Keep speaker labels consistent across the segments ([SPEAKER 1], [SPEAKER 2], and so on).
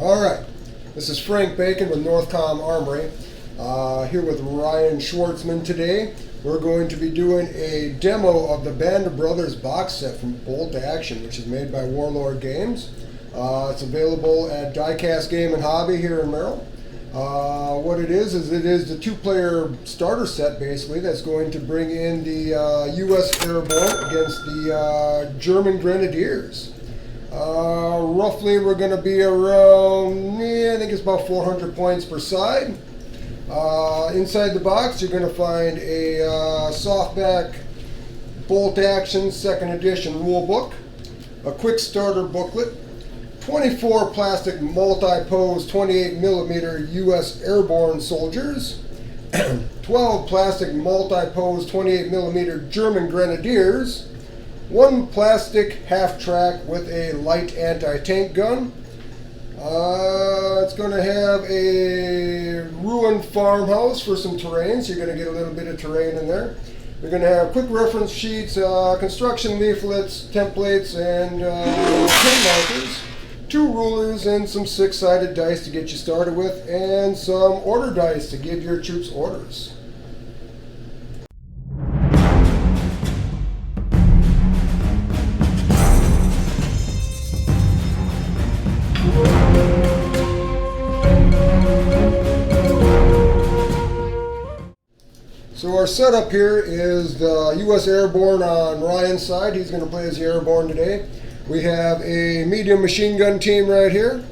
[SPEAKER 1] Alright, this is Frank Bacon with Comm Armory, here with Ryan Schwartzman today. We're going to be doing a demo of the Band of Brothers box set from Bolt Action, which is made by Warlord Games. It's available at Diecast Game and Hobby here in Merrill. What it is the 2-player starter set basically that's going to bring in the US Airborne against the German Grenadiers. Roughly we're going to be around, I think it's about 400 points per side. Inside the box you're going to find a Softback Bolt Action 2nd edition rule book, a quick starter booklet, 24 plastic multi-pose 28mm US Airborne soldiers, 12 plastic multi-pose 28mm German Grenadiers, 1 plastic half-track with a light anti-tank gun. It's going to have a ruined farmhouse for some terrain, so you're going to get a little bit of terrain in there. You're going to have quick reference sheets, construction leaflets, templates, and pin markers, 2 rulers, and some 6-sided dice to get you started with, and some order dice to give your troops orders. So our setup here is the US Airborne on Ryan's side. He's going to play as the Airborne today. We have a medium machine gun team right here.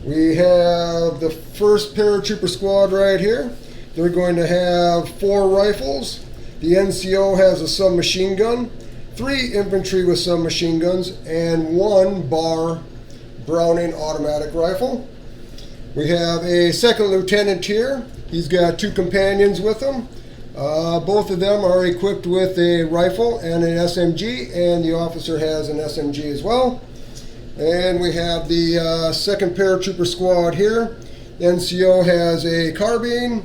[SPEAKER 1] We have the 1st paratrooper squad right here. They're going to have 4 rifles. The NCO has a submachine gun, 3 infantry with submachine guns, and 1 bar Browning automatic rifle. We have a 2nd lieutenant here. He's got 2 companions with him. Both of them are equipped with a rifle and an SMG, and the officer has an SMG as well. And we have the 2nd paratrooper squad here. The NCO has a carbine,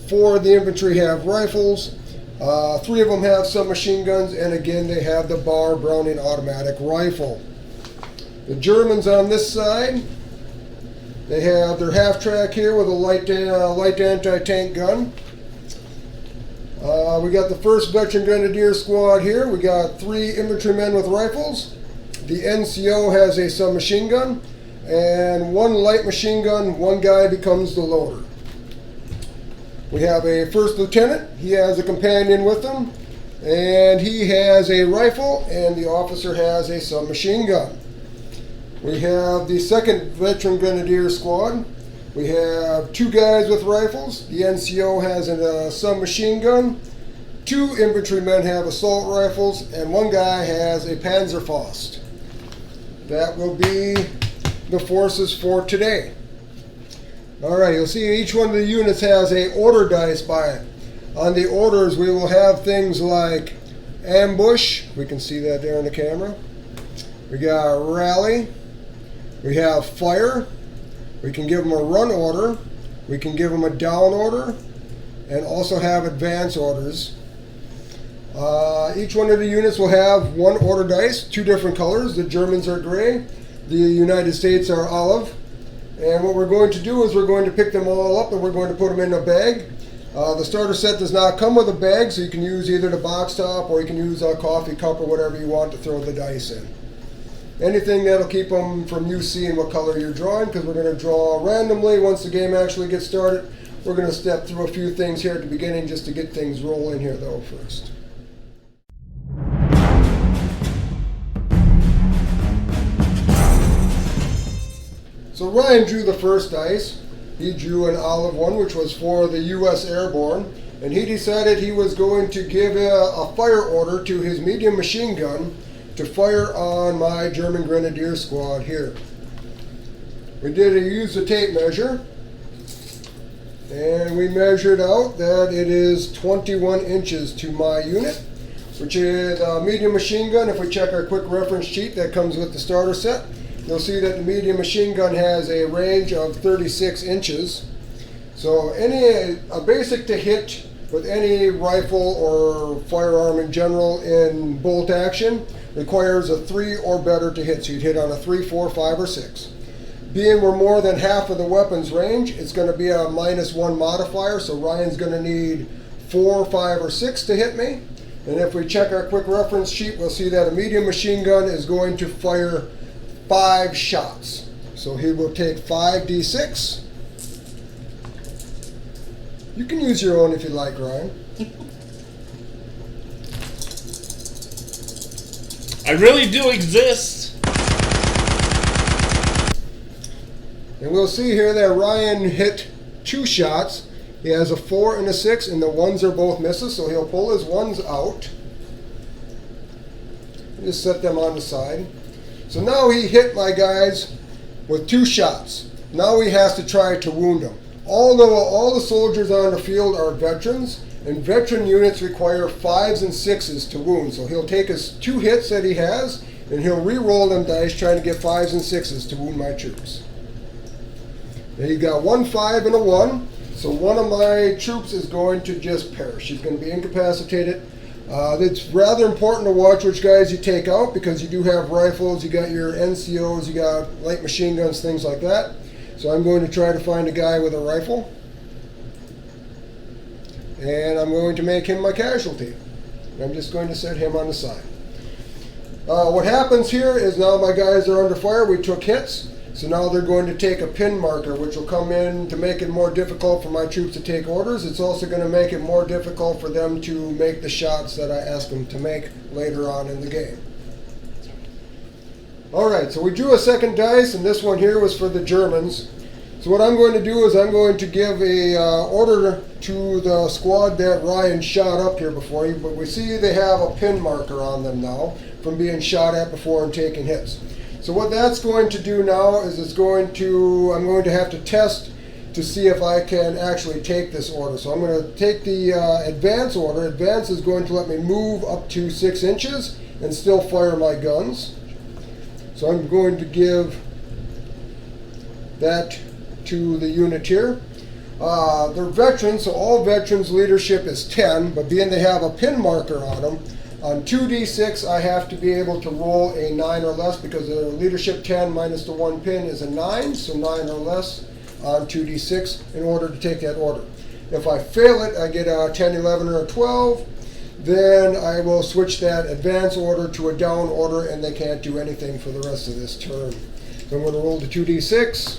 [SPEAKER 1] 4 of the infantry have rifles, 3 of them have submachine guns, and again they have the bar Browning automatic rifle. The Germans on this side, they have their half-track here with a light anti-tank gun. We got the 1st Veteran Grenadier squad here. We got 3 infantrymen with rifles. The NCO has a submachine gun, and 1 light machine gun. 1 guy becomes the loader. We have a 1st lieutenant. He has a companion with him, and he has a rifle, and the officer has a submachine gun. We have the 2nd Veteran Grenadier squad. We have 2 guys with rifles. The NCO has a submachine gun. 2 infantrymen have assault rifles, and 1 guy has a Panzerfaust. That will be the forces for today. Alright, you'll see each one of the units has a order dice by it. On the orders we will have things like ambush. We can see that there in the camera. We got rally. We have fire. We can give them a run order, we can give them a down order, and also have advance orders. Each one of the units will have 1 order dice, 2 different colors. The Germans are gray, the United States are olive. And what we're going to do is we're going to pick them all up and we're going to put them in a bag. The starter set does not come with a bag, so you can use either the box top or you can use a coffee cup or whatever you want to throw the dice in. Anything that'll keep them from you seeing what color you're drawing, because we're going to draw randomly. Once the game actually gets started, we're going to step through a few things here at the beginning just to get things rolling here though first. So Ryan drew the 1st dice. He drew an olive one, which was for the US Airborne, and he decided he was going to give a fire order to his medium machine gun to fire on my German Grenadier squad here. We did use a tape measure, and we measured out that it is 21 inches to my unit, which is a medium machine gun. If we check our quick reference sheet that comes with the starter set, you'll see that the medium machine gun has a range of 36 inches. So a basic to hit with any rifle or firearm in general in bolt action requires a 3 or better to hit. So you'd hit on a 3, 4, 5, or 6. Being we're more than half of the weapon's range, it's going to be a -1 modifier, so Ryan's going to need 4, 5, or 6 to hit me. And if we check our quick reference sheet, we'll see that a medium machine gun is going to fire 5 shots. So he will take 5d6. You can use your own if you like, Ryan.
[SPEAKER 2] I really do exist.
[SPEAKER 1] And we'll see here that Ryan hit 2 shots. He has a 4 and a 6, and the 1s are both misses, so he'll pull his 1s out. Just set them on the side. So now he hit my guys with 2 shots. Now he has to try to wound them. Although all the soldiers on the field are veterans, and veteran units require 5s and 6s to wound. So he'll take his 2 hits that he has, and he'll re-roll them dice trying to get 5s and 6s to wound my troops. Now you got 1 5 and a 1, so one of my troops is going to just perish. He's going to be incapacitated. It's rather important to watch which guys you take out, because you do have rifles, you got your NCOs, you got light machine guns, things like that. So I'm going to try to find a guy with a rifle, and I'm going to make him my casualty. I'm just going to set him on the side. What happens here is now my guys are under fire. We took hits. So now they're going to take a pin marker, which will come in to make it more difficult for my troops to take orders. It's also going to make it more difficult for them to make the shots that I ask them to make later on in the game. Alright, so we drew a second dice, and this one here was for the Germans. So what I'm going to do is I'm going to give a order to the squad that Ryan shot up here before you, but we see they have a pin marker on them now from being shot at before and taking hits. So what that's going to do now is I'm going to have to test to see if I can actually take this order. So I'm going to take the advance order. Advance is going to let me move up to 6 inches and still fire my guns. So I'm going to give that to the unit here. They're veterans, so all veterans leadership is 10, but being they have a pin marker on them, on 2d6, I have to be able to roll a 9 or less, because the leadership 10 minus the 1 pin is a 9, so 9 or less on 2d6 in order to take that order. If I fail it, I get a 10, 11, or a 12. Then I will switch that advance order to a down order, and they can't do anything for the rest of this turn. So I'm going to roll the 2d6.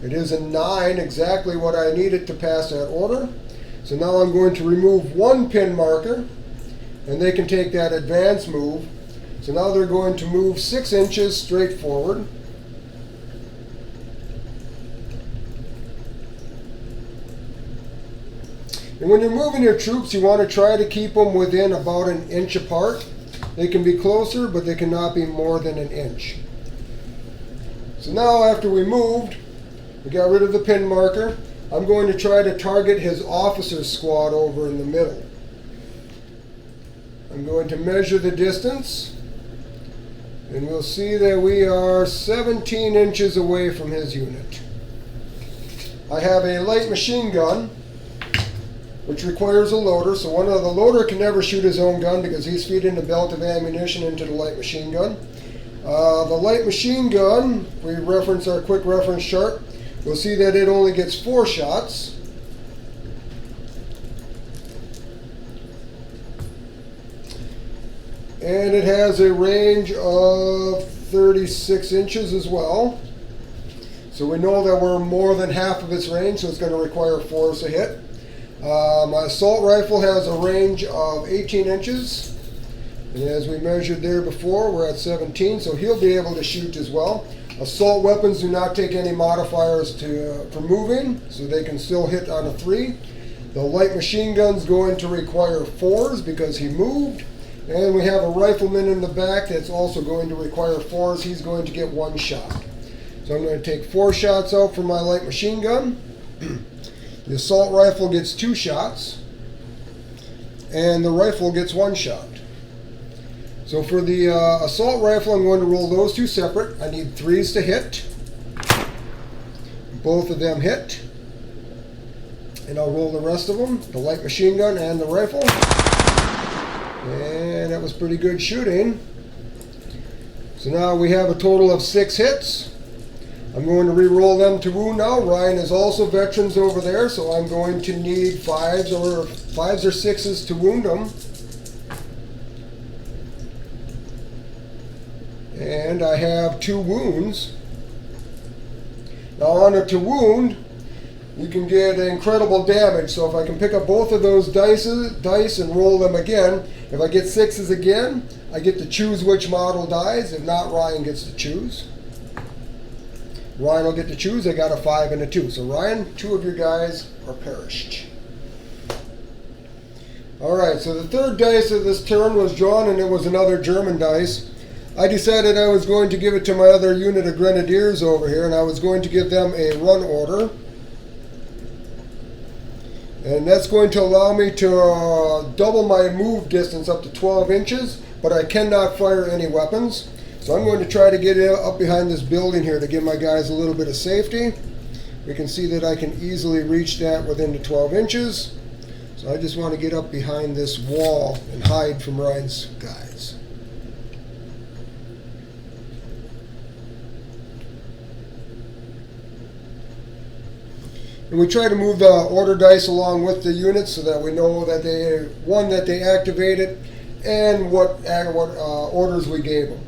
[SPEAKER 1] It is a 9, exactly what I needed to pass that order. So now I'm going to remove 1 pin marker, and they can take that advance move. So now they're going to move 6 inches straight forward. And when you're moving your troops, you want to try to keep them within about 1 inch apart. They can be closer, but they cannot be more than 1 inch. So now after we moved, we got rid of the pin marker. I'm going to try to target his officer's squad over in the middle. I'm going to measure the distance, and we'll see that we are 17 inches away from his unit. I have a light machine gun, which requires a loader, so the loader can never shoot his own gun because he's feeding a belt of ammunition into the light machine gun. The light machine gun, we reference our quick reference chart, we'll see that it only gets 4 shots. And it has a range of 36 inches as well. So we know that we're more than half of its range, so it's going to require 4s to hit. My assault rifle has a range of 18 inches. And as we measured there before, we're at 17, so he'll be able to shoot as well. Assault weapons do not take any modifiers for moving, so they can still hit on a 3. The light machine gun's going to require 4s because he moved. And we have a rifleman in the back that's also going to require 4s. He's going to get 1 shot. So I'm going to take 4 shots out for my light machine gun. The assault rifle gets 2 shots. And the rifle gets 1 shot. So for the assault rifle, I'm going to roll those 2 separate. I need 3s to hit. Both of them hit. And I'll roll the rest of them, the light machine gun and the rifle. And that was pretty good shooting. So now we have a total of 6 hits. I'm going to re-roll them to wound now. Ryan is also veterans over there, so I'm going to need 5s or 6s to wound them. And I have 2 wounds. Now on a to wound, you can get incredible damage. So if I can pick up both of those dice and roll them again, if I get 6s again, I get to choose which model dies. If not, Ryan gets to choose. Ryan will get to choose. I got a 5 and a 2. So Ryan, 2 of your guys are perished. Alright, so the third dice of this turn was drawn, and it was another German dice. I decided I was going to give it to my other unit of Grenadiers over here, and I was going to give them a run order. And that's going to allow me to double my move distance up to 12 inches, but I cannot fire any weapons. So I'm going to try to get up behind this building here to give my guys a little bit of safety. We can see that I can easily reach that within the 12 inches. So I just want to get up behind this wall and hide from Ryan's guys. And we try to move the order dice along with the units so that we know that they activated and what orders we gave them.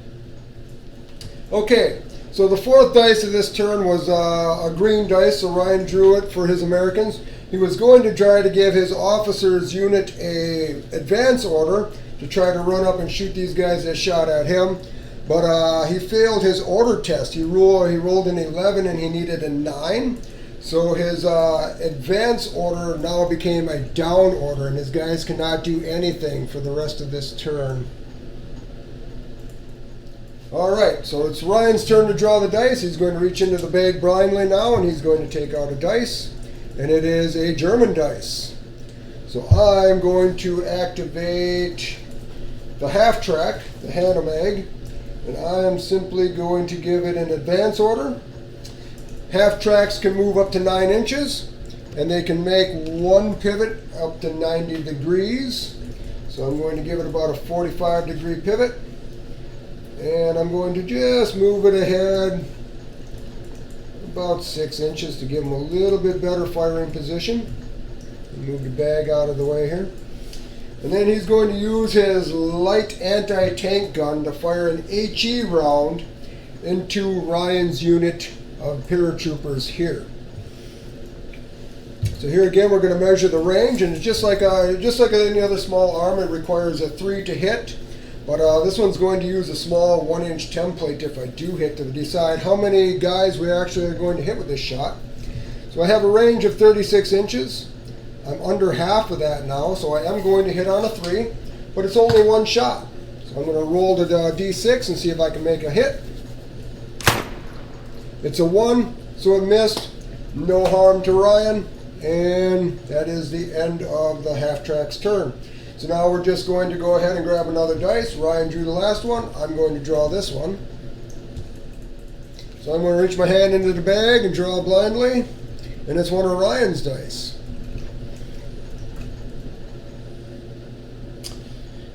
[SPEAKER 1] Okay, so the fourth dice of this turn was a green dice, so Ryan drew it for his Americans. He was going to try to give his officers' unit a advance order to try to run up and shoot these guys that shot at him, but he failed his order test. He rolled an 11 and he needed a 9. So his advance order now became a down order, and his guys cannot do anything for the rest of this turn. Alright, so it's Ryan's turn to draw the dice. He's going to reach into the bag blindly now, and he's going to take out a dice. And it is a German dice. So I'm going to activate the half-track, the Hanomag, and I am simply going to give it an advance order. Half-tracks can move up to 9 inches, and they can make one pivot up to 90 degrees. So I'm going to give it about a 45-degree pivot. And I'm going to just move it ahead about 6 inches to give them a little bit better firing position. Move the bag out of the way here. And then he's going to use his light anti-tank gun to fire an HE round into Ryan's unit of paratroopers here. So here again we're going to measure the range, and it's just like any other small arm, it requires a 3 to hit. But this one's going to use a small 1-inch template if I do hit to decide how many guys we actually are going to hit with this shot. So I have a range of 36 inches. I'm under half of that now, so I am going to hit on a 3, but it's only one shot. So I'm going to roll the D6 and see if I can make a hit. It's a 1, so it missed. No harm to Ryan, and that is the end of the half-track's turn. So now we're just going to go ahead and grab another dice. Ryan drew the last one. I'm going to draw this one. So I'm going to reach my hand into the bag and draw blindly, and it's one of Ryan's dice.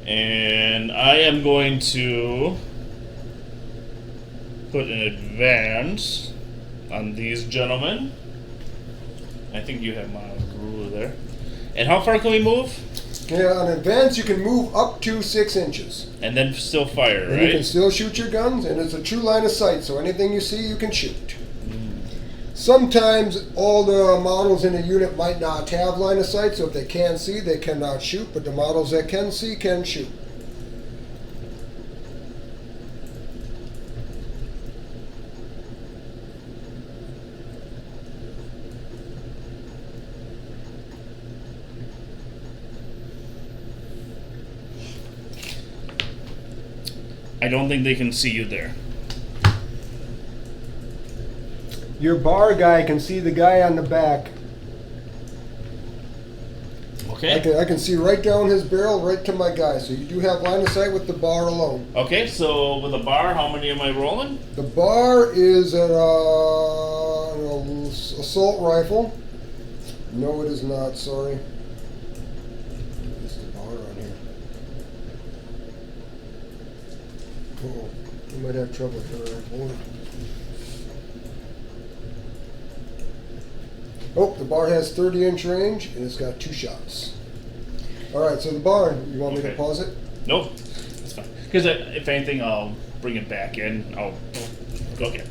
[SPEAKER 2] And I am going to put an advance on these gentlemen. I think you have my ruler there. And how far can we move?
[SPEAKER 1] Yeah, on advance you can move up to 6 inches.
[SPEAKER 2] And then still fire,
[SPEAKER 1] And
[SPEAKER 2] right?
[SPEAKER 1] you can still shoot your guns, and it's a true line of sight, so anything you see you can shoot. Sometimes all the models in a unit might not have line of sight, so if they can't see, they cannot shoot, but the models that can see can shoot.
[SPEAKER 2] I don't think they can see you there.
[SPEAKER 1] Your bar guy can see the guy on the back.
[SPEAKER 2] Okay.
[SPEAKER 1] I can see right down his barrel, right to my guy. So you do have line of sight with the bar alone.
[SPEAKER 2] Okay, so with a bar, how many am I rolling?
[SPEAKER 1] The bar is an assault rifle. No, it is not. Sorry. Where's the bar on here? Oh. You might have trouble with her board. Oh, the bar has 30-inch range, and it's got 2 shots. All right, so the bar, you want me to pause it?
[SPEAKER 2] Nope, that's fine. Because if anything, I'll bring it back in. Okay.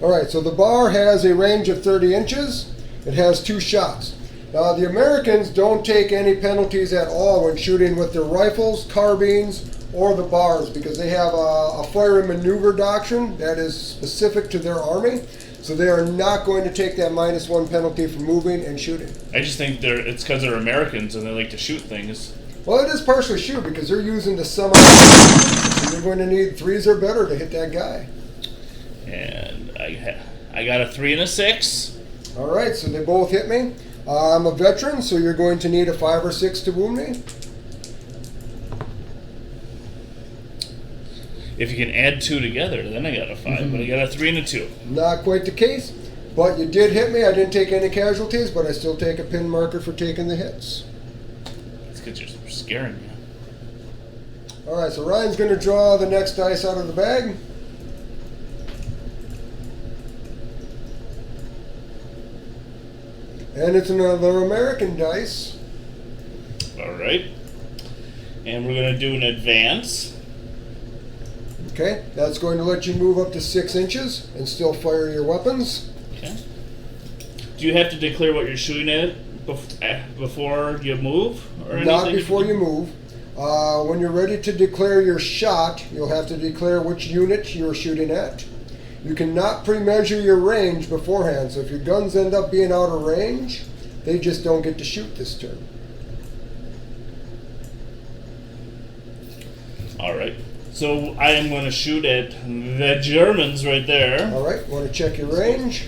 [SPEAKER 1] All right, so the bar has a range of 30 inches. It has 2 shots. Now, the Americans don't take any penalties at all when shooting with their rifles, carbines, or the bars because they have a fire and maneuver doctrine that is specific to their army. So they are not going to take that -1 penalty for moving and shooting.
[SPEAKER 2] I just think it's because they're Americans and they like to shoot things.
[SPEAKER 1] Well, it is partially shoot because they're using the semi. So they're going to need 3s or better to hit that guy.
[SPEAKER 2] And I got a 3 and a 6.
[SPEAKER 1] All right, so they both hit me. I'm a veteran, so you're going to need a 5 or 6 to wound me.
[SPEAKER 2] If you can add 2 together, then I got a 5, but I got a 3 and a 2.
[SPEAKER 1] Not quite the case, but you did hit me. I didn't take any casualties, but I still take a pin marker for taking the hits.
[SPEAKER 2] It's because you're scaring me.
[SPEAKER 1] All right, so Ryan's going to draw the next dice out of the bag. And it's another American dice.
[SPEAKER 2] All right. And we're going to do an advance.
[SPEAKER 1] Okay, that's going to let you move up to 6 inches and still fire your weapons.
[SPEAKER 2] Okay. Do you have to declare what you're shooting at before you move? Or anything?
[SPEAKER 1] Not before you move. When you're ready to declare your shot, you'll have to declare which unit you're shooting at. You cannot pre-measure your range beforehand, so if your guns end up being out of range, they just don't get to shoot this turn.
[SPEAKER 2] All right. So I am going to shoot at the Germans right there.
[SPEAKER 1] All right, want to check your range?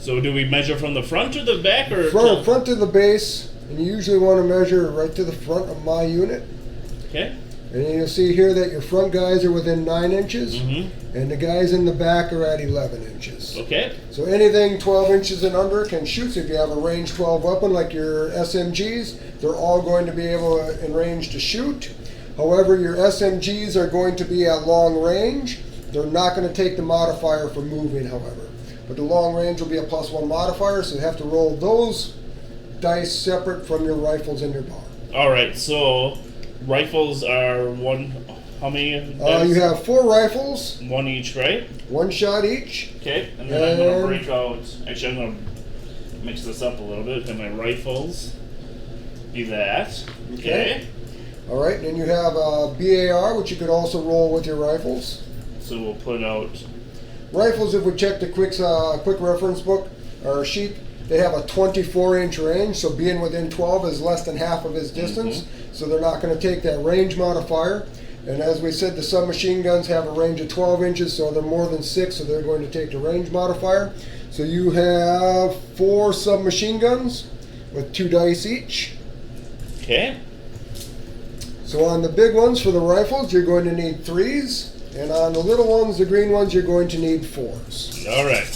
[SPEAKER 2] So do we measure from the front or the back? Or
[SPEAKER 1] front to the base, and you usually want to measure right to the front of my unit.
[SPEAKER 2] Okay.
[SPEAKER 1] And you'll see here that your front guys are within 9 inches, and the guys in the back are at 11 inches.
[SPEAKER 2] Okay.
[SPEAKER 1] So anything 12 inches and under can shoot. So if you have a range 12 weapon like your SMGs, they're all going to be able in range to shoot. However, your SMGs are going to be at long range. They're not going to take the modifier for moving, however. But the long range will be a +1 modifier, so you have to roll those dice separate from your rifles and your bar.
[SPEAKER 2] All right, so rifles are one. How many?
[SPEAKER 1] You have 4 rifles.
[SPEAKER 2] 1 each, right?
[SPEAKER 1] 1 shot each.
[SPEAKER 2] Okay, and then I'm going to break out. Actually, I'm going to mix this up a little bit. And my rifles be that. Okay.
[SPEAKER 1] All right, and then you have a BAR, which you could also roll with your rifles.
[SPEAKER 2] So we'll put out
[SPEAKER 1] rifles. If we check the quick reference book or sheet, they have a 24-inch range. So being within 12 is less than half of his distance. So they're not going to take that range modifier. And as we said, the submachine guns have a range of 12 inches, so they're more than 6, so they're going to take the range modifier. So you have 4 submachine guns with 2 dice each.
[SPEAKER 2] Okay.
[SPEAKER 1] So on the big ones for the rifles, you're going to need 3s. And on the little ones, the green ones, you're going to need 4s.
[SPEAKER 2] All right.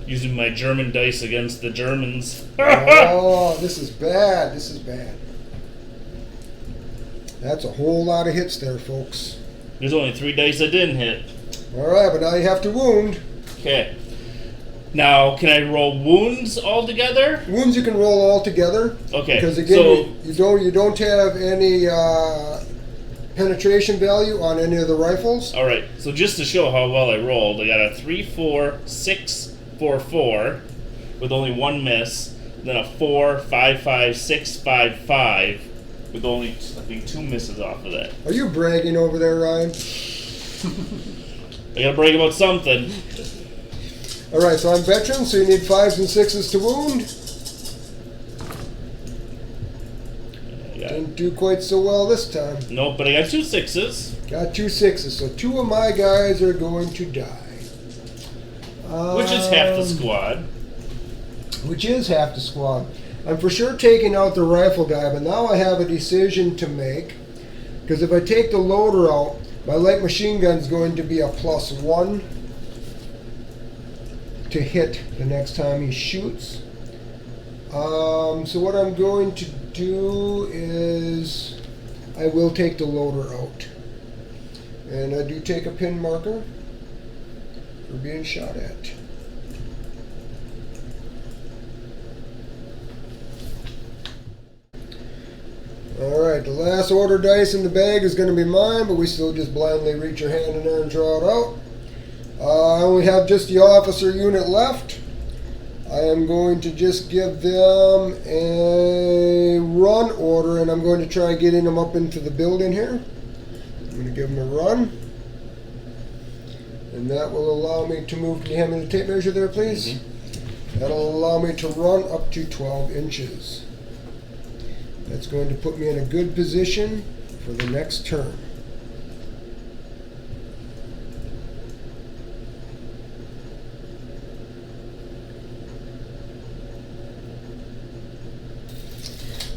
[SPEAKER 2] Using my German dice against the Germans.
[SPEAKER 1] Oh, this is bad. This is bad. That's a whole lot of hits there, folks.
[SPEAKER 2] There's only 3 dice I didn't hit.
[SPEAKER 1] All right, but now you have to wound.
[SPEAKER 2] Okay. Now, can I roll wounds all together?
[SPEAKER 1] Wounds you can roll all together.
[SPEAKER 2] Okay.
[SPEAKER 1] Because again, you don't have any penetration value on any of the rifles.
[SPEAKER 2] All right. So just to show how well I rolled, I got a 3, 4, 6, 4, 4 with only 1 miss. Then a 4, 5, 5, 6, 5, 5 with only, I think, 2 misses off of that.
[SPEAKER 1] Are you bragging over there, Ryan?
[SPEAKER 2] I gotta brag about something.
[SPEAKER 1] All right, so I'm veteran, so you need 5s and 6s to wound. Didn't do quite so well this time.
[SPEAKER 2] Nope, but I got 2 6s.
[SPEAKER 1] Got 2 6s, so 2 of my guys are going to die.
[SPEAKER 2] Which is half the squad.
[SPEAKER 1] Which is half the squad. I'm for sure taking out the rifle guy, but now I have a decision to make. Because if I take the loader out, my light machine gun is going to be a +1 to hit the next time he shoots. So what I'm going to do is I will take the loader out. And I do take a pin marker for being shot at. Alright, the last order dice in the bag is going to be mine, but we still just blindly reach your hand in there and draw it out. I only have just the officer unit left. I am going to just give them a run order, and I'm going to try getting them up into the building here. I'm going to give them a run. And that will allow me to move. Can you hand me the tape measure there, please? Mm-hmm. That'll allow me to run up to 12 inches. That's going to put me in a good position for the next turn.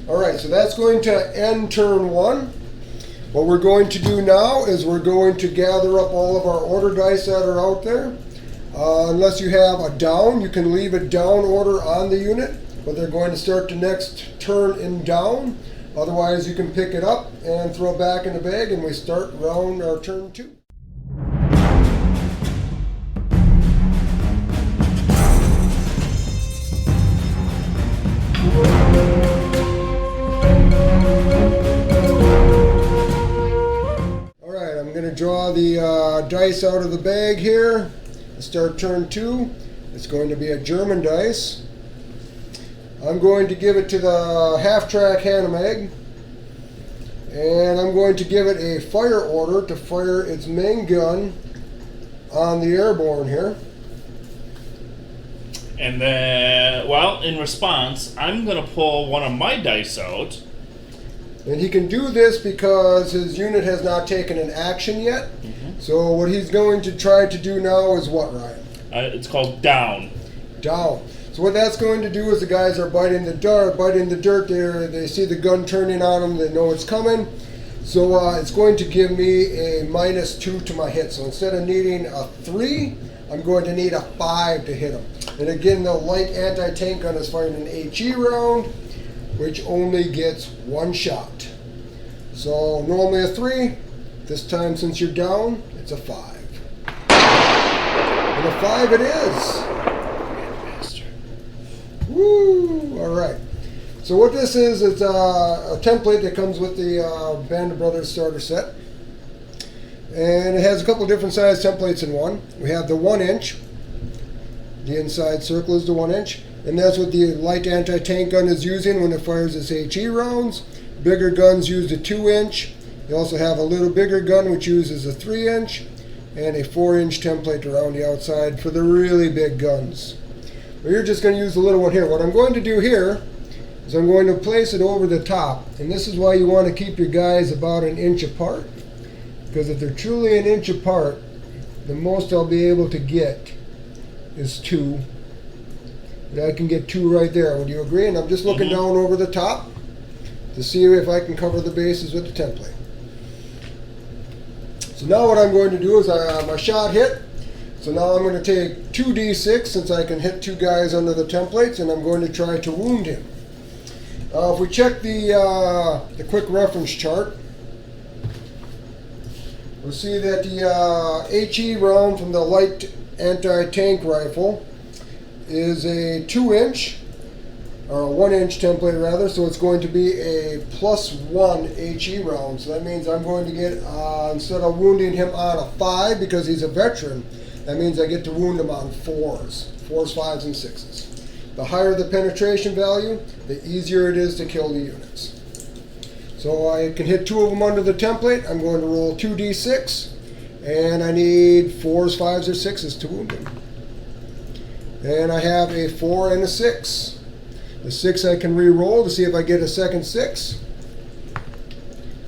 [SPEAKER 1] Alright, so that's going to end turn one. What we're going to do now is we're going to gather up all of our order dice that are out there. Unless you have a down, you can leave a down order on the unit, but they're going to start the next turn in down. Otherwise, you can pick it up and throw it back in the bag, and we start round our turn two. Alright, I'm going to draw the dice out of the bag here. Start turn two. It's going to be a German dice. I'm going to give it to the half-track Hanamag, and I'm going to give it a fire order to fire its main gun on the airborne here.
[SPEAKER 2] And then, well, in response, I'm going to pull one of my dice out.
[SPEAKER 1] And he can do this because his unit has not taken an action yet. Mm-hmm. So what he's going to try to do now is what, Ryan?
[SPEAKER 2] It's called down.
[SPEAKER 1] Down. So what that's going to do is the guys are biting the dirt there. They see the gun turning on them. They know it's coming. So it's going to give me a -2 to my hit. So instead of needing a 3, I'm going to need a 5 to hit him. And again, the light anti-tank gun is firing an HE round, which only gets 1 shot. So normally a 3. This time, since you're down, it's a 5. And a 5 it is. Woo! Alright. So what this is, it's a template that comes with the Band of Brothers starter set. And it has a couple different size templates in one. We have the 1 inch. The inside circle is the 1 inch. And that's what the light anti-tank gun is using when it fires its HE rounds. Bigger guns use the 2 inch. You also have a little bigger gun which uses a 3 inch. And a 4 inch template around the outside for the really big guns. But you're just going to use the little one here. What I'm going to do here is I'm going to place it over the top. And this is why you want to keep your guys about 1 inch apart. Because if they're truly 1 inch apart, the most I'll be able to get is 2. And I can get 2 right there. Would you agree? And I'm just looking down over the top to see if I can cover the bases with the template. So now what I'm going to do is my shot hit. So now I'm going to take 2d6 since I can hit 2 guys under the templates, and I'm going to try to wound him. If we check the quick reference chart, we'll see that the HE round from the light anti-tank rifle is a 2 inch, or a 1 inch template rather, so it's going to be a +1 HE round. So that means I'm going to get, instead of wounding him on a 5 because he's a veteran, that means I get to wound him on 4s, 5s, and 6s. The higher the penetration value, the easier it is to kill the units. So I can hit 2 of them under the template. I'm going to roll 2d6, and I need 4s, 5s, or 6s to wound him. And I have a 4 and a 6. The 6 I can re-roll to see if I get a second 6.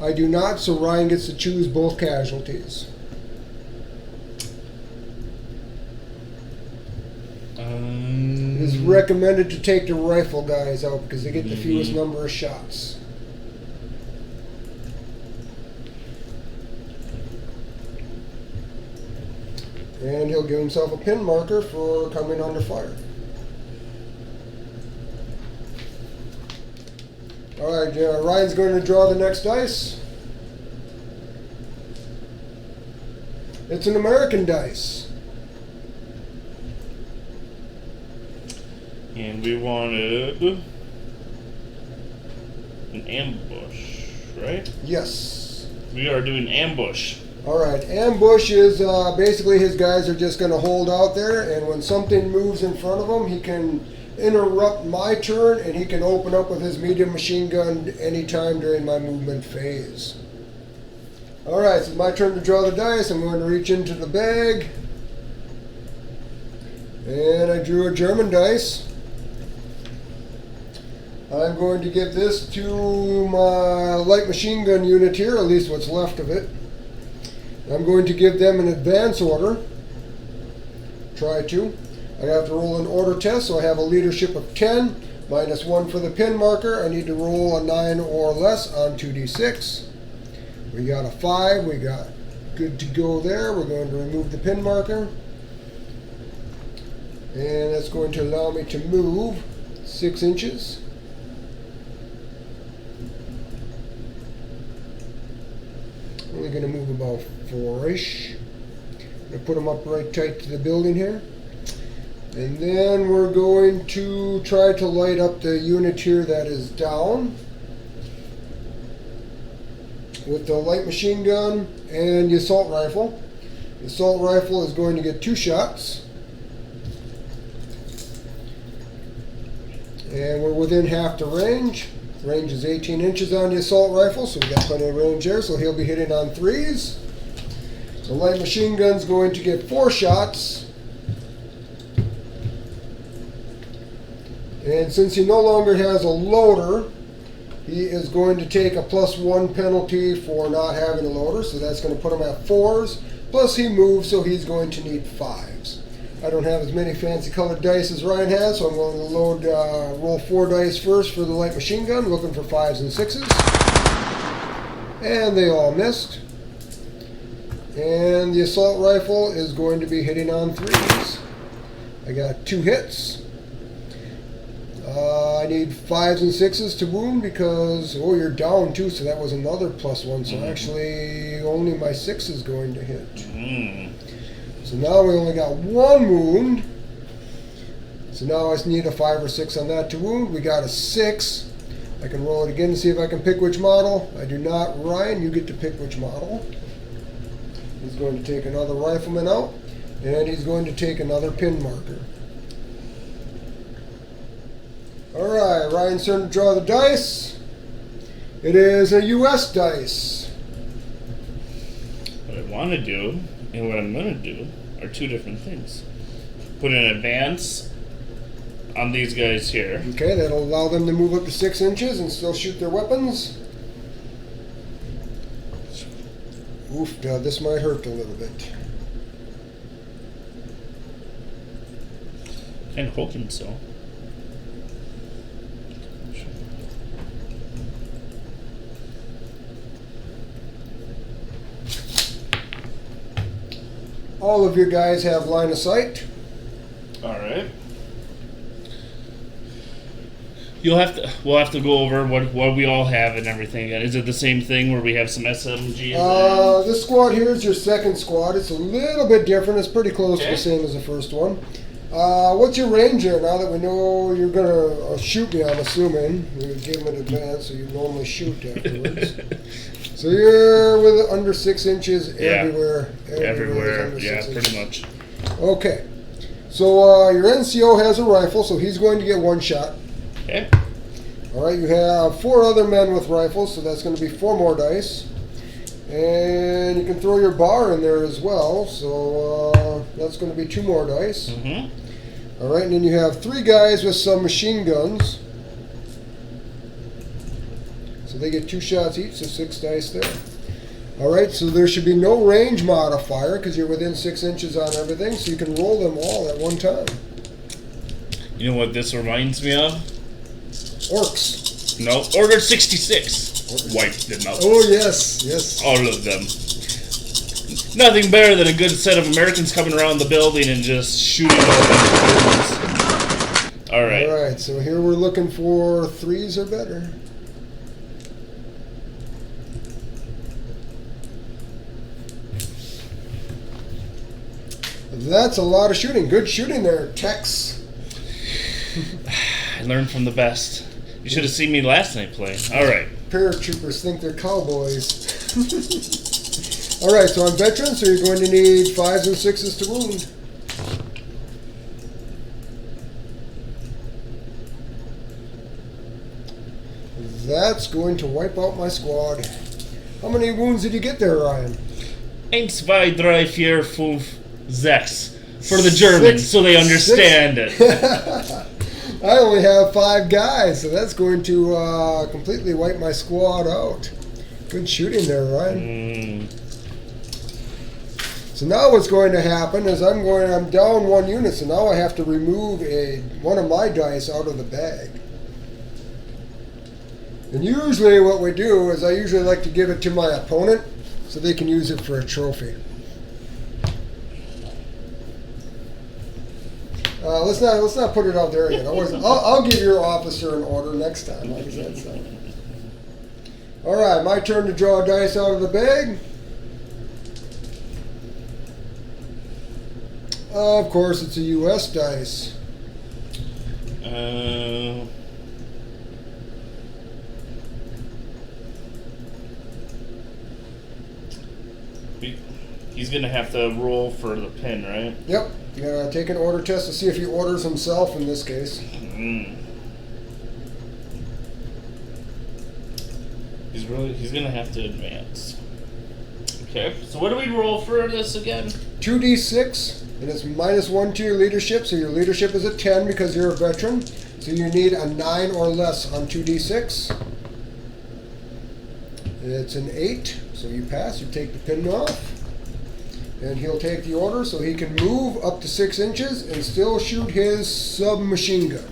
[SPEAKER 1] I do not, so Ryan gets to choose both casualties. It is recommended to take the rifle guys out because they get the fewest number of shots. And he'll give himself a pin marker for coming under fire. All right, Ryan's going to draw the next dice. It's an American dice.
[SPEAKER 2] And we wanted an ambush, right?
[SPEAKER 1] Yes.
[SPEAKER 2] We are doing ambush.
[SPEAKER 1] All right, ambush is basically his guys are just going to hold out there, and when something moves in front of him, he can interrupt my turn, and he can open up with his medium machine gun anytime during my movement phase. All right, so it's my turn to draw the dice. I'm going to reach into the bag, and I drew a German dice. I'm going to give this to my light machine gun unit here, at least what's left of it. I'm going to give them an advance order. Try to. I have to roll an order test, so I have a leadership of 10, -1 for the pin marker. I need to roll a 9 or less on 2d6. We got a 5, we got good to go there. We're going to remove the pin marker. And that's going to allow me to move 6 inches. Only going to move about 4-ish. I'm going to put them up right tight to the building here. And then we're going to try to light up the unit here that is down with the light machine gun and the assault rifle. The assault rifle is going to get 2 shots. And we're within half the range. Range is 18 inches on the assault rifle, so we got plenty of range there, so he'll be hitting on 3s. The light machine gun's going to get 4 shots. And since he no longer has a loader, he is going to take a +1 penalty for not having a loader, so that's going to put him at 4s. Plus he moves, so he's going to need 5s. I don't have as many fancy colored dice as Ryan has, so I'm going to roll 4 dice first for the light machine gun, looking for 5s and 6s. And they all missed. And the assault rifle is going to be hitting on 3s. I got 2 hits. I need 5s and 6s to wound because, oh, you're down too, so that was another +1. So actually, only my 6 is going to hit. So now we only got 1 wound. So now I need a 5 or 6 on that to wound. We got a 6. I can roll it again to see if I can pick which model. I do not. Ryan, you get to pick which model. He's going to take another rifleman out, and he's going to take another pin marker. All right, Ryan's turn to draw the dice. It is a US dice.
[SPEAKER 2] What I want to do and what I'm going to do are 2 different things. Put an advance on these guys here.
[SPEAKER 1] Okay, that'll allow them to move up to 6 inches and still shoot their weapons. Oof, this might hurt a little bit.
[SPEAKER 2] Kind of hoping so.
[SPEAKER 1] All of your guys have line of sight.
[SPEAKER 2] All right. We'll have to go over what we all have and everything. Is it the same thing where we have some SMGs?
[SPEAKER 1] This squad here is your second squad. It's a little bit different. It's pretty close to the same as the first one. What's your range there? Now that we know you're gonna shoot me, I'm assuming you give him an advance, so you normally shoot afterwards. So you're with under 6 inches everywhere.
[SPEAKER 2] Everywhere. Yeah, pretty much.
[SPEAKER 1] Okay. So your NCO has a rifle, so he's going to get 1 shot.
[SPEAKER 2] Okay.
[SPEAKER 1] All right, you have 4 other men with rifles, so that's going to be 4 more dice. And you can throw your bar in there as well, so that's going to be 2 more dice. All right, and then you have 3 guys with some machine guns. So they get 2 shots each, so 6 dice there. All right, so there should be no range modifier because you're within 6 inches on everything, so you can roll them all at one time.
[SPEAKER 2] You know what this reminds me of?
[SPEAKER 1] Orcs.
[SPEAKER 2] No, Order 66. Wiped them out.
[SPEAKER 1] Oh, yes, yes.
[SPEAKER 2] All of them. Nothing better than a good set of Americans coming around the building and just shooting all of them. All right.
[SPEAKER 1] All right, so here we're looking for 3s or better. That's a lot of shooting. Good shooting there, Tex.
[SPEAKER 2] I learned from the best. You should have seen me last night play. All right.
[SPEAKER 1] Paratroopers think they're cowboys. All right, so on veterans, so you're going to need 5s and 6s to wound. That's going to wipe out my squad. How many wounds did you get there, Ryan?
[SPEAKER 2] 1, 2, 3, 4, 5, 6. For the Germans, so they understand it.
[SPEAKER 1] I only have 5 guys, so that's going to completely wipe my squad out. Good shooting there, Ryan. So now what's going to happen is I'm down 1 unit, so now I have to remove one of my dice out of the bag. And usually what we do is I usually like to give it to my opponent so they can use it for a trophy. Let's not put it out there yet. I'll give your officer an order next time. Like that, so. All right, my turn to draw a dice out of the bag. Of course, it's a US dice.
[SPEAKER 2] He's going to have to roll for the pin, right?
[SPEAKER 1] Yep. You gotta take an order test to see if he orders himself in this case.
[SPEAKER 2] He's going to have to advance. Okay. So what do we roll for this again?
[SPEAKER 1] 2d6, and it's -1 to your leadership. So your leadership is a 10 because you're a veteran. So you need a 9 or less on 2d6. It's an 8, so you pass. You take the pin off. And he'll take the order so he can move up to 6 inches and still shoot his submachine gun.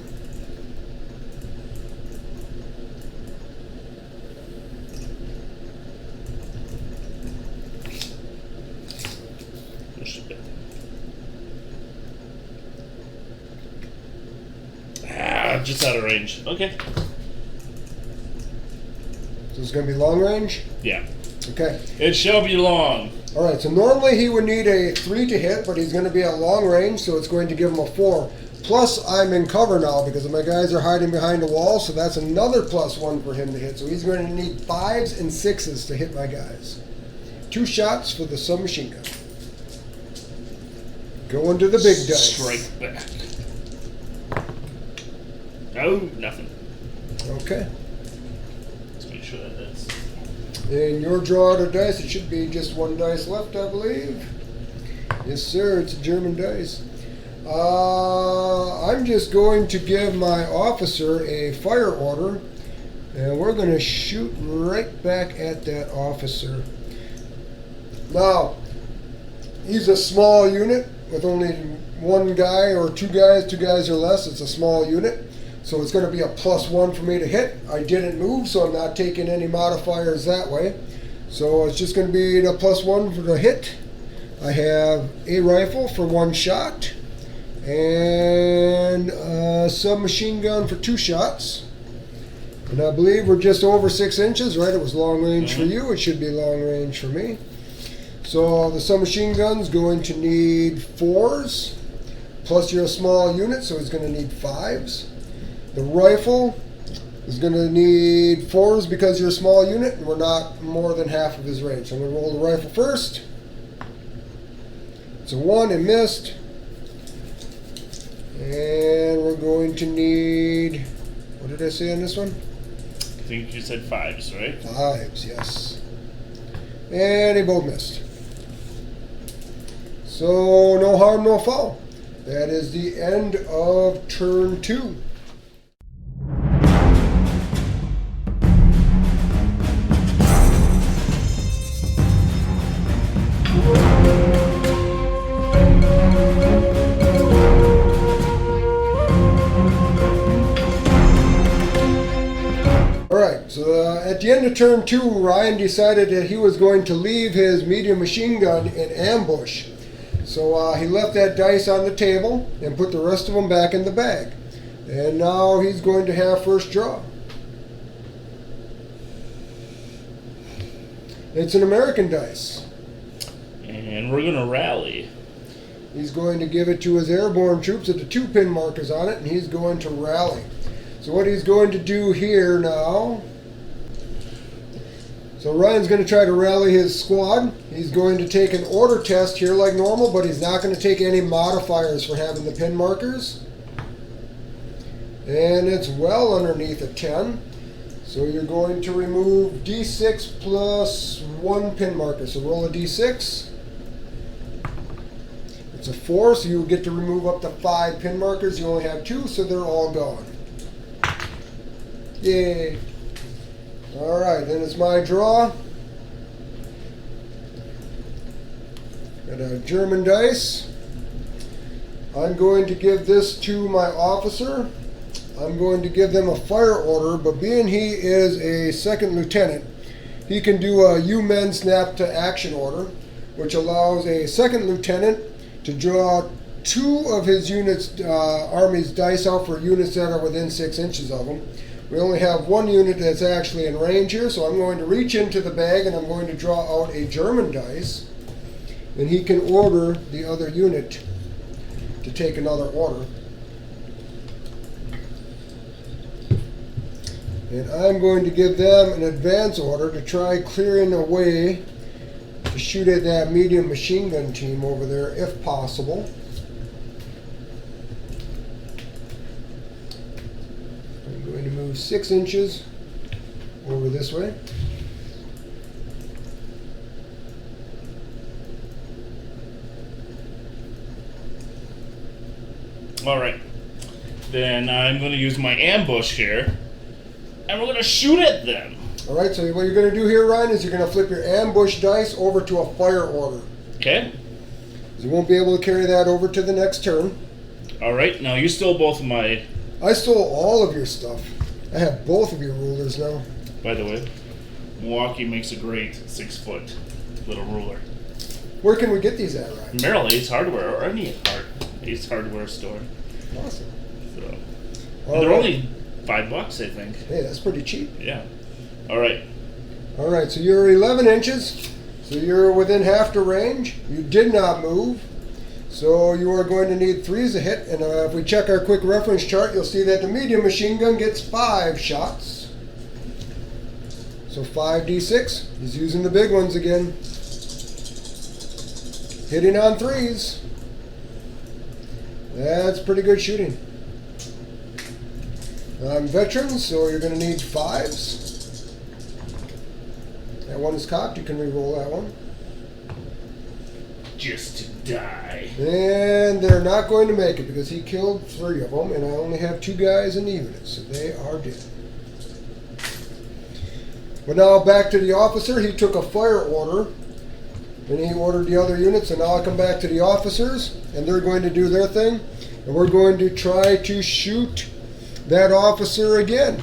[SPEAKER 2] Just out of range. Okay.
[SPEAKER 1] So it's going to be long range?
[SPEAKER 2] Yeah.
[SPEAKER 1] Okay.
[SPEAKER 2] It shall be long.
[SPEAKER 1] All right, so normally he would need a 3 to hit, but he's going to be at long range, so it's going to give him a 4. Plus, I'm in cover now because my guys are hiding behind a wall, so that's another +1 for him to hit. So he's going to need 5s and 6s to hit my guys. 2 shots for the submachine gun. Going to the big dice.
[SPEAKER 2] Strike back. No, nothing.
[SPEAKER 1] Okay.
[SPEAKER 2] Let's make sure that that's...
[SPEAKER 1] In your draw to dice, it should be just 1 dice left, I believe. Yes, sir, it's a German dice. I'm just going to give my officer a fire order, and we're going to shoot right back at that officer. Now, he's a small unit with only 1 guy or 2 guys, 2 guys or less. It's a small unit. So it's going to be a +1 for me to hit. I didn't move, so I'm not taking any modifiers that way. So it's just going to be the +1 for the hit. I have a rifle for 1 shot and a submachine gun for 2 shots. And I believe we're just over 6 inches, right? It was long range for you. It should be long range for me. So the submachine gun's going to need 4s. Plus you're a small unit, so it's going to need 5s. The rifle is going to need 4s because you're a small unit and we're not more than half of his range. So I'm going to roll the rifle first. It's a 1 and missed. And we're going to need, what did I say on this one?
[SPEAKER 2] I think you said 5s, right?
[SPEAKER 1] 5s, yes. And they both missed. So no harm, no foul. That is the end of turn 2. Alright, so at the end of turn 2, Ryan decided that he was going to leave his medium machine gun in ambush. So he left that dice on the table and put the rest of them back in the bag. And now he's going to have first draw. It's an American dice.
[SPEAKER 2] And we're going to rally.
[SPEAKER 1] He's going to give it to his airborne troops with the 2 pin markers on it, and he's going to rally. So what he's going to do here now, so Ryan's going to try to rally his squad. He's going to take an order test here like normal, but he's not going to take any modifiers for having the pin markers. And it's well underneath a 10. So you're going to remove D6 plus 1 pin marker. So roll a D6. It's a 4, so you get to remove up to 5 pin markers. You only have 2, so they're all gone. Yay. Alright, then it's my draw. Got a German dice. I'm going to give this to my officer. I'm going to give them a fire order, but being he is a 2nd lieutenant, he can do a U-Men snap to action order, which allows a 2nd lieutenant to draw 2 of his units, army's dice out for units that are within 6 inches of him. We only have 1 unit that's actually in range here, so I'm going to reach into the bag and I'm going to draw out a German dice, and he can order the other unit to take another order. And I'm going to give them an advance order to try clearing a way to shoot at that medium machine gun team over there if possible. I'm going to move 6 inches over this way.
[SPEAKER 2] Alright. Then I'm going to use my ambush here. And we're going to shoot at them.
[SPEAKER 1] Alright, so what you're going to do here, Ryan, is you're going to flip your ambush dice over to a fire order.
[SPEAKER 2] Okay.
[SPEAKER 1] You won't be able to carry that over to the next turn.
[SPEAKER 2] Alright, now you stole both of my...
[SPEAKER 1] I stole all of your stuff. I have both of your rulers now.
[SPEAKER 2] By the way, Milwaukee makes a great 6-foot little ruler.
[SPEAKER 1] Where can we get these at, Ryan?
[SPEAKER 2] Merrill Ace Hardware, or any Ace Hardware store.
[SPEAKER 1] Awesome.
[SPEAKER 2] So,
[SPEAKER 1] All
[SPEAKER 2] they're
[SPEAKER 1] right.
[SPEAKER 2] only $5, I think.
[SPEAKER 1] Hey, that's pretty cheap.
[SPEAKER 2] Yeah. Alright.
[SPEAKER 1] Alright, so you're 11 inches. So you're within half the range. You did not move. So you are going to need 3 as a hit. And if we check our quick reference chart, you'll see that the medium machine gun gets 5 shots. So 5d6. He's using the big ones again. Hitting on 3s. That's pretty good shooting. I'm veteran, so you're going to need 5s. That one is cocked. You can re-roll that one.
[SPEAKER 2] Just to die.
[SPEAKER 1] And they're not going to make it because he killed 3 of them, and I only have 2 guys in the unit, so they are dead. But now back to the officer. He took a fire order, and he ordered the other units, and now I come back to the officers, and they're going to do their thing, and we're going to try to shoot that officer again.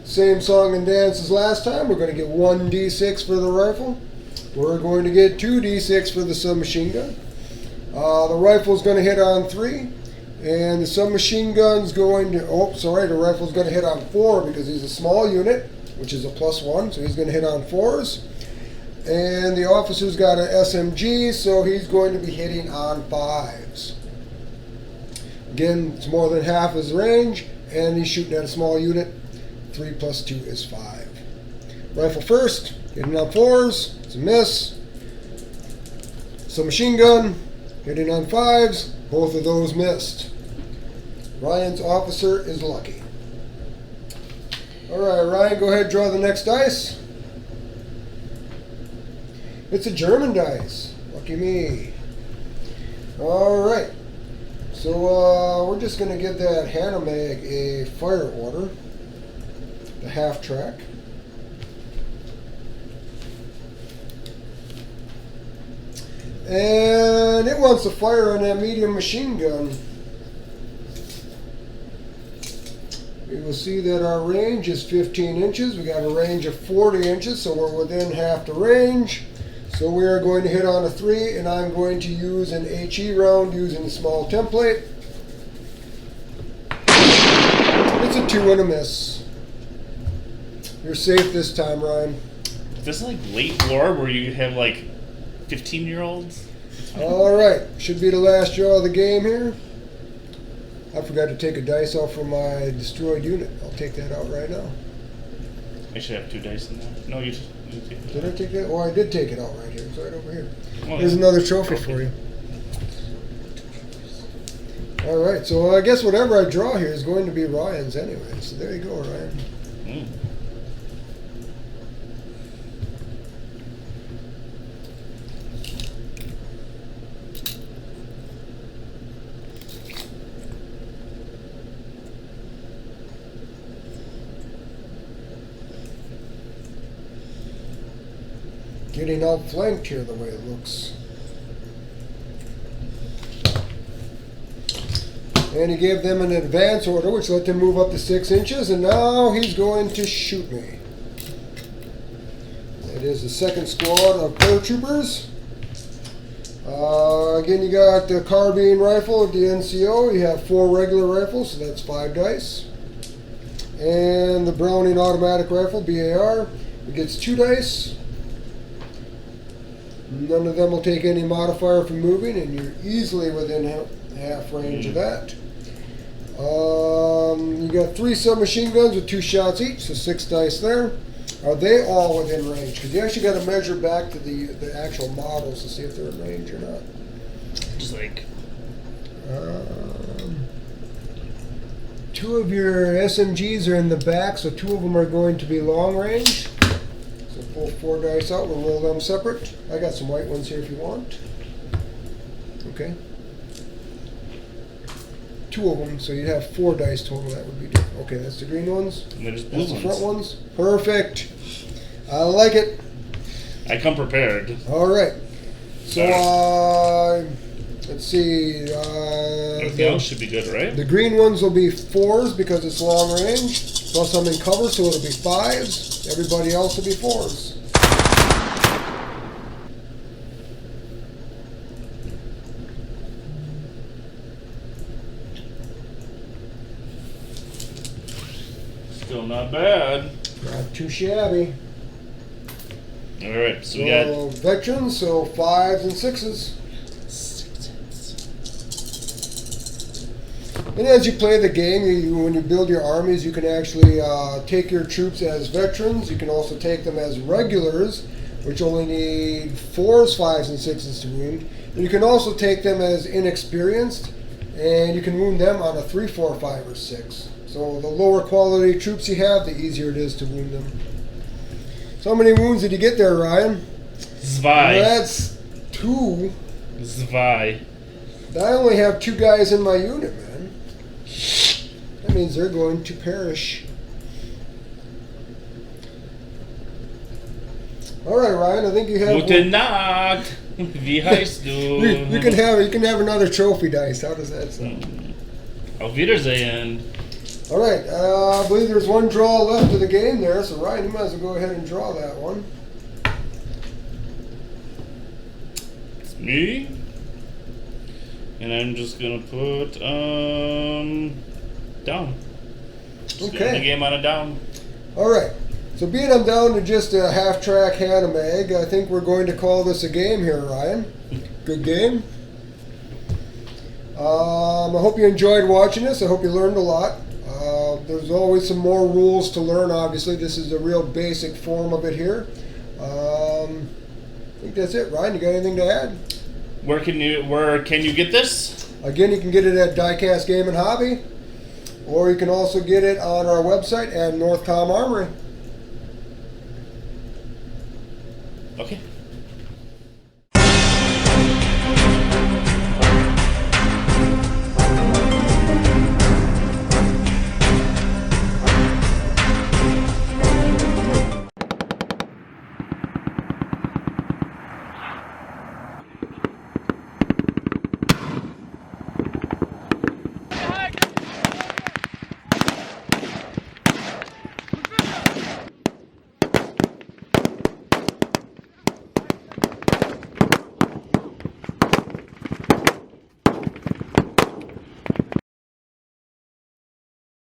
[SPEAKER 1] Same song and dance as last time. We're going to get 1d6 for the rifle. We're going to get 2d6 for the submachine gun. The rifle's going to hit on 3, and the submachine gun's going to, the rifle's going to hit on 4 because he's a small unit, which is a +1, so he's going to hit on 4s. And the officer's got an SMG, so he's going to be hitting on 5s. Again, it's more than half his range, and he's shooting at a small unit. 3 plus 2 is 5. Rifle first, hitting on 4s, it's a miss. Submachine gun, hitting on 5s, both of those missed. Ryan's officer is lucky. Alright, Ryan, go ahead, draw the next dice. It's a German dice. Lucky me. Alright. So we're just going to give that Hanomag a fire order. The half track. And it wants to fire on that medium machine gun. We will see that our range is 15 inches. We got a range of 40 inches, so we're within half the range. So we are going to hit on a 3, and I'm going to use an HE round using a small template. It's a 2 and a miss. You're safe this time, Ryan.
[SPEAKER 2] Is this like late war where you have like 15-year-olds?
[SPEAKER 1] All right, should be the last draw of the game here. I forgot to take a dice out from my destroyed unit. I'll take that out right now.
[SPEAKER 2] I should have 2 dice in there. No, you take it.
[SPEAKER 1] Did I take that? Oh, I did take it out right here. It's right over here.
[SPEAKER 2] Oh,
[SPEAKER 1] Here's
[SPEAKER 2] yeah.
[SPEAKER 1] another trophy for you. All right, so I guess whatever I draw here is going to be Ryan's anyway. So there you go, Ryan.
[SPEAKER 2] Mm.
[SPEAKER 1] Getting outflanked here the way it looks. And he gave them an advance order, which let them move up to 6 inches, and now he's going to shoot me. It is the second squad of paratroopers. Again, you got the carbine rifle of the NCO. You have 4 regular rifles, so that's 5 dice. And the Browning automatic rifle, BAR, it gets 2 dice. None of them will take any modifier from moving, and you're easily within half range of that. You got 3 submachine guns with 2 shots each, so 6 dice there. Are they all within range? Because you actually got to measure back to the actual models to see if they're in range or not.
[SPEAKER 2] Just like
[SPEAKER 1] 2 of your SMGs are in the back, so 2 of them are going to be long range. So pull 4 dice out, we'll roll them separate. I got some white ones here if you want. Okay. 2 of them, so you'd have 4 dice total. That would be different. Okay, that's the green ones.
[SPEAKER 2] and there's blue
[SPEAKER 1] That's the front
[SPEAKER 2] ones.
[SPEAKER 1] ones. Perfect. I like it.
[SPEAKER 2] I come prepared.
[SPEAKER 1] All right. So, let's see.
[SPEAKER 2] Everything else should be good, right?
[SPEAKER 1] The green ones will be 4s because it's long range. Plus I'm in cover, so it'll be 5s. Everybody else will be 4s.
[SPEAKER 2] Still not bad.
[SPEAKER 1] Not too shabby.
[SPEAKER 2] All right, so we
[SPEAKER 1] So veterans, so 5s and 6s. And as you play the game, when you build your armies, you can actually take your troops as veterans. You can also take them as regulars, which only need 4s, 5s, and 6s to wound. And you can also take them as inexperienced, and you can wound them on a 3, 4, 5, or 6. So the lower quality troops you have, the easier it is to wound them. So how many wounds did you get there, Ryan?
[SPEAKER 2] Zwei.
[SPEAKER 1] That's 2.
[SPEAKER 2] Zwei.
[SPEAKER 1] I only have 2 guys in my unit, man. That means they're going to perish. All right, Ryan. I think you have.
[SPEAKER 2] Gute Nacht. Wie heißt du?
[SPEAKER 1] You can have another trophy dice. How does that sound?
[SPEAKER 2] Auf Wiedersehen.
[SPEAKER 1] All right. I believe there's 1 draw left of the game there. So Ryan, you might as well go ahead and draw that one.
[SPEAKER 2] It's me. And I'm just gonna put down. Just
[SPEAKER 1] Okay.
[SPEAKER 2] gonna end the game on a down.
[SPEAKER 1] All right. So being I'm down to just a half-track hand mag, I think we're going to call this a game here, Ryan. Good game. I hope you enjoyed watching this. I hope you learned a lot. There's always some more rules to learn, obviously. This is a real basic form of it here. I think that's it. Ryan, you got anything to add?
[SPEAKER 2] Where can you get this?
[SPEAKER 1] Again, you can get it at Diecast Game and Hobby, or you can also get it on our website at Comm Armory.